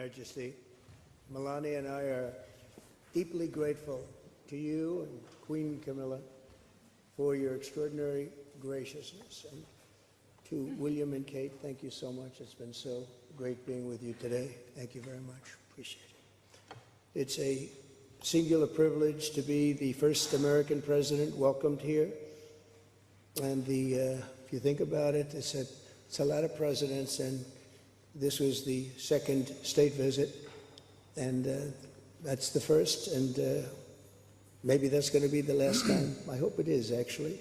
Majesty. Melania and I are deeply grateful to you and Queen Camilla for your extraordinary graciousness. And to William and Kate, thank you so much. It's been so great being with you today. Thank you very much. Appreciate it. It's a singular privilege to be the first American president welcomed here. And if you think about it, it's a lot of presidents, and this was the second state visit, and that's the first, and maybe that's going to be the last time. I hope it is, actually.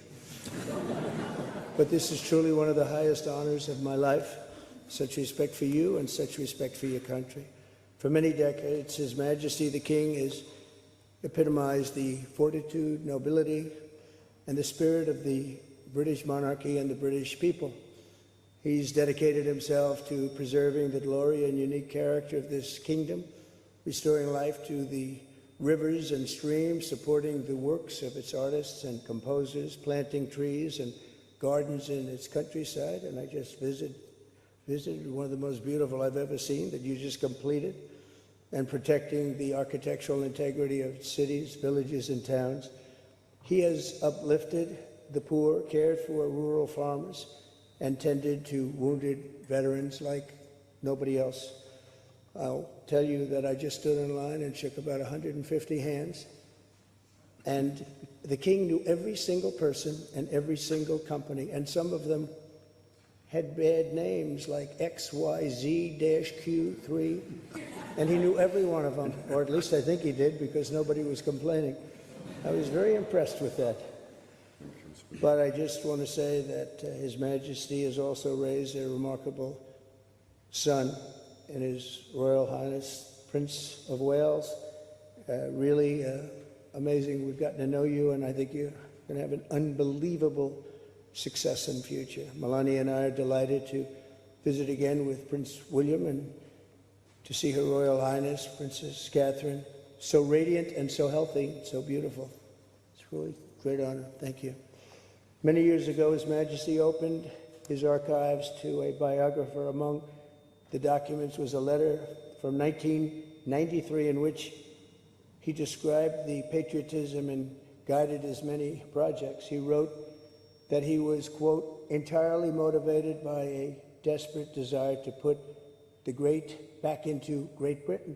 But this is truly one of the highest honors of my life. Such respect for you and such respect for your country. For many decades, His Majesty the King has epitomized the fortitude, nobility, and the spirit of the British monarchy and the British people. He's dedicated himself to preserving the glory and unique character of this kingdom, restoring life to the rivers and streams, supporting the works of its artists and composers, planting trees and gardens in its countryside. And I just visited one of the most beautiful I've ever seen that you just completed, and protecting the architectural integrity of cities, villages, and towns. He has uplifted the poor, cared for rural farmers, and tended to wounded veterans like nobody else. I'll tell you that I just stood in line and shook about 150 hands, and the King knew every single person and every single company, and some of them had bad names like XYZ-Q3, and he knew every one of them, or at least I think he did, because nobody was complaining. I was very impressed with that. But I just want to say that His Majesty has also raised a remarkable son in His Royal Highness, Prince of Wales. Really amazing. We've gotten to know you, and I think you're going to have an unbelievable success in the future. Melania and I are delighted to visit again with Prince William and to see Her Royal Highness, Princess Catherine, so radiant and so healthy, so beautiful. It's really a great honor. Thank you. Many years ago, His Majesty opened his archives to a biographer. Among the documents was a letter from 1993 in which he described the patriotism and guided his many projects. He wrote that he was, quote, entirely motivated by a desperate desire to put the great back into Great Britain.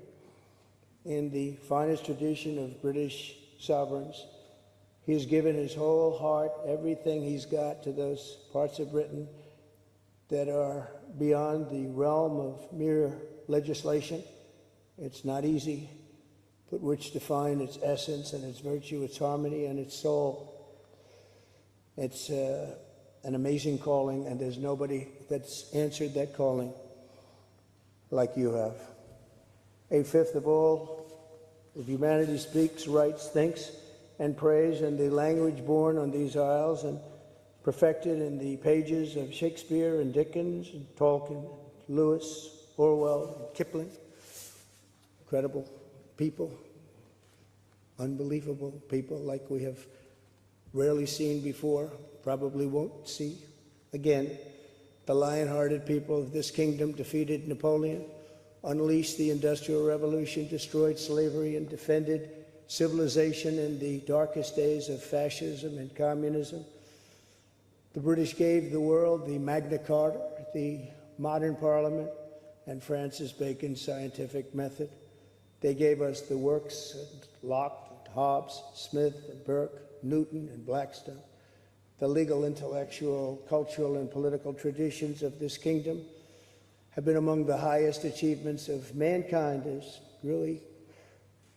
In the finest tradition of British sovereigns, he has given his whole heart, everything he's got, to those parts of Britain that are beyond the realm of mere legislation. It's not easy, but which define its essence and its virtue, its harmony and its soul. It's an amazing calling, and there's nobody that's answered that calling like you have. A fifth of all of humanity speaks, writes, thinks, and prays in the language born on these isles and perfected in the pages of Shakespeare and Dickens and Tolkien, Lewis, Orwell, and Kipling. Incredible people, unbelievable people like we have rarely seen before, probably won't see again. The lion-hearted people of this kingdom defeated Napoleon, unleashed the Industrial Revolution, destroyed slavery, and defended civilization in the darkest days of fascism and communism. The British gave the world the Magna Carta, the modern parliament, and Francis Bacon's scientific method. They gave us the works of Locke, and Hobbes, Smith, and Burke, Newton, and Blackstone. The legal, intellectual, cultural, and political traditions of this kingdom have been among the highest achievements of mankind. There's really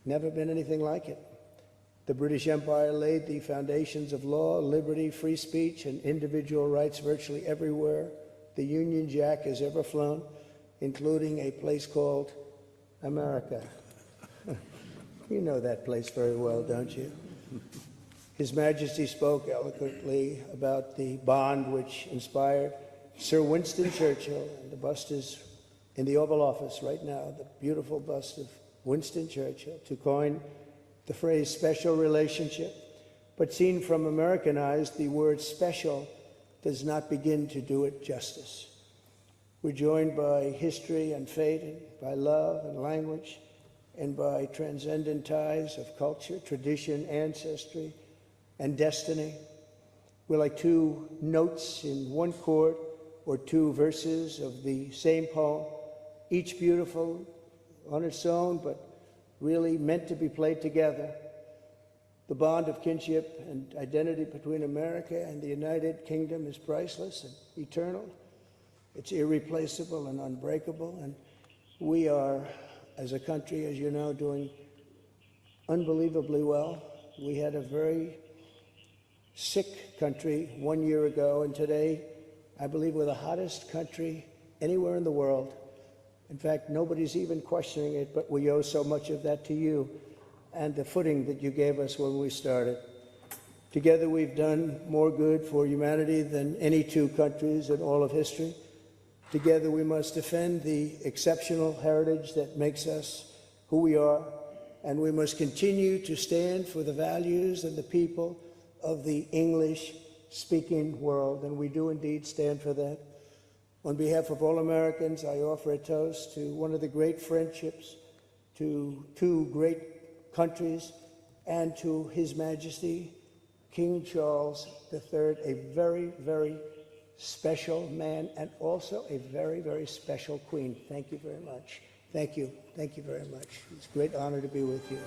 never been anything like it. The British Empire laid the foundations of law, liberty, free speech, and individual rights virtually everywhere the Union Jack has ever flown, including a place called America. You know that place very well, don't you? His Majesty spoke eloquently about the bond which inspired Sir Winston Churchill, and the bust is in the Oval Office right now, the beautiful bust of Winston Churchill, to coin the phrase special relationship. But seen from American eyes, the word special does not begin to do it justice. We're joined by history and fate, and by love and language, and by transcendent ties of culture, tradition, ancestry, and destiny. We're like two notes in one chord, or two verses of the same poem, each beautiful on its own, but really meant to be played together. The bond of kinship and identity between America and the United Kingdom is priceless and eternal. It's irreplaceable and unbreakable, and we are, as a country, as you know, doing unbelievably well. We had a very sick country 1 year ago, and today, I believe we're the hottest country anywhere in the world. In fact, nobody's even questioning it, but we owe so much of that to you and the footing that you gave us when we started. Together, we've done more good for humanity than any two countries in all of history. Together, we must defend the exceptional heritage that makes us who we are, and we must continue to stand for the values and the people of the English-speaking world, and we do indeed stand for that. On behalf of all Americans, I offer a toast to one of the great friendships, to two great countries, and to His Majesty, King Charles III, a very, very special man, and also a very, very special queen. Thank you very much. Thank you. Thank you very much. It's a great honor to be with you.